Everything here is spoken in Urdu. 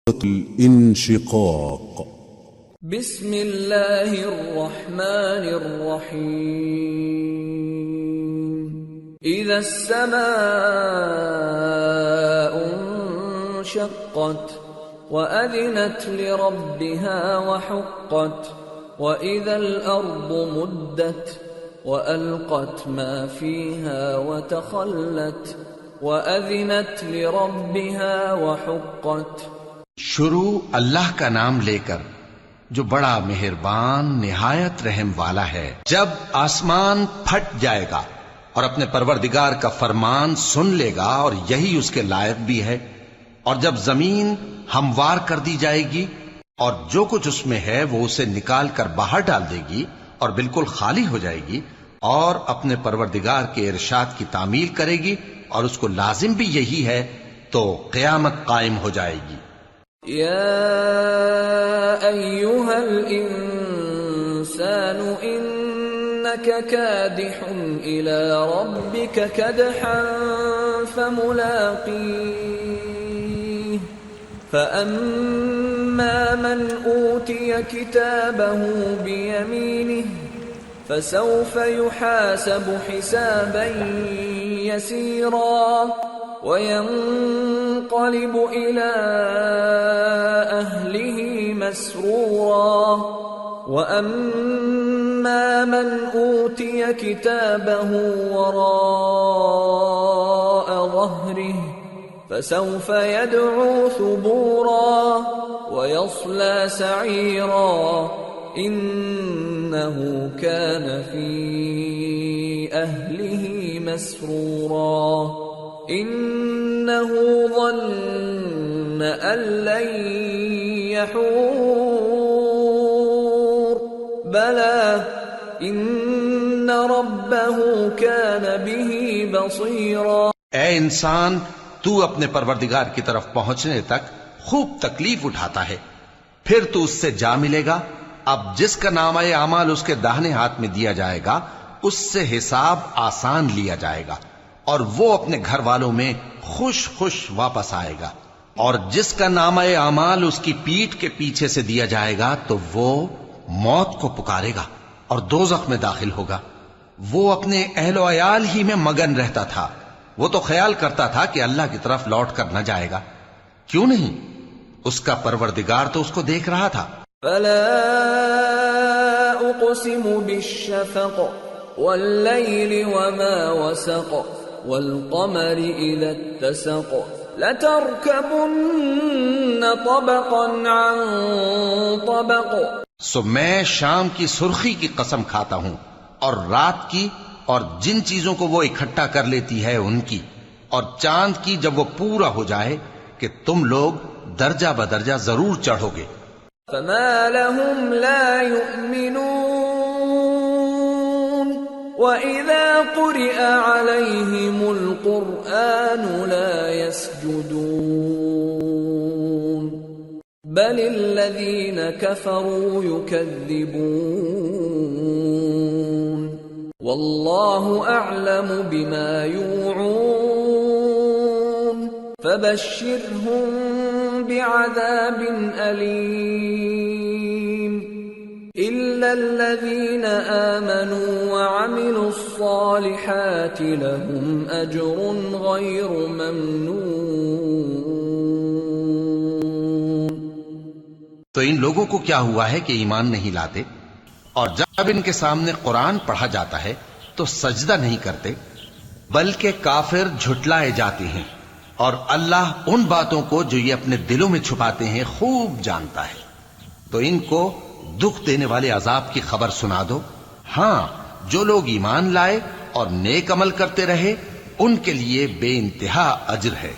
الانشقاق. بسم اللہ الرحمن الرحیم. اذا السماء انشقت وأذنت لربها وحقت وإذا الأرض مدت وألقت ما فيها وتخلت وأذنت لربها وحقت. شروع اللہ کا نام لے کر جو بڑا مہربان نہایت رحم والا ہے. جب آسمان پھٹ جائے گا اور اپنے پروردگار کا فرمان سن لے گا اور یہی اس کے لائق بھی ہے، اور جب زمین ہموار کر دی جائے گی اور جو کچھ اس میں ہے وہ اسے نکال کر باہر ڈال دے گی اور بالکل خالی ہو جائے گی اور اپنے پروردگار کے ارشاد کی تعمیل کرے گی اور اس کو لازم بھی یہی ہے، تو قیامت قائم ہو جائے گی. یا ایھا الانسان انک کادح الی ربک کدحا فملاقیہ فأما من أوتي كتابه بيمينه فسوف يحاسب حسابا يسيرا وينقلب إلى أهله مسرورا وأما من أوتي كتابه وراء ظهره فسوف يدعو ثبورا ويصلى سعيرا إنه كان في أهله مسرورا إنه ظن أن لن يحور بلى إن ربه كان به بصيرا. اے انسان، تو اپنے پروردگار کی طرف پہنچنے تک خوب تکلیف اٹھاتا ہے، پھر تو اس سے جا ملے گا. اب جس کا نامہ اعمال اس کے داہنے ہاتھ میں دیا جائے گا اس سے حساب آسان لیا جائے گا اور وہ اپنے گھر والوں میں خوش خوش واپس آئے گا. اور جس کا نامہ اعمال اس کی پیٹھ کے پیچھے سے دیا جائے گا تو وہ موت کو پکارے گا اور دوزخ میں داخل ہوگا. وہ اپنے اہل و عیال ہی میں مگن رہتا تھا. وہ تو خیال کرتا تھا کہ اللہ کی طرف لوٹ کر نہ جائے گا. کیوں نہیں؟ اس کا پروردگار تو اس کو دیکھ رہا تھا. فلا اقسم بالشفق والليل وما وسق والقمر اذا اتسق لتركبن طبقا عن طبق. سو میں شام کی سرخی کی قسم کھاتا ہوں اور رات کی اور جن چیزوں کو وہ اکٹھا کر لیتی ہے ان کی، اور چاند کی جب وہ پورا ہو جائے کہ تم لوگ درجہ بدرجہ ضرور چڑھو گے. فما لهم لا يؤمنون وإذا قرئ عليهم القرآن لا يسجدون بل الذين كفروا يكذبون والله أعلم بما يوعون فبشرهم بعذاب أليم إلا الذين آمنوا وعملوا الصالحات لهم أجر غير ممنون. تو ان لوگوں کو کیا ہوا ہے کہ ایمان نہیں لاتے اور جب ان کے سامنے قرآن پڑھا جاتا ہے تو سجدہ نہیں کرتے، بلکہ کافر جھٹلائے جاتے ہیں، اور اللہ ان باتوں کو جو یہ اپنے دلوں میں چھپاتے ہیں خوب جانتا ہے. تو ان کو دکھ دینے والے عذاب کی خبر سنا دو. ہاں، جو لوگ ایمان لائے اور نیک عمل کرتے رہے ان کے لیے بے انتہا اجر ہے.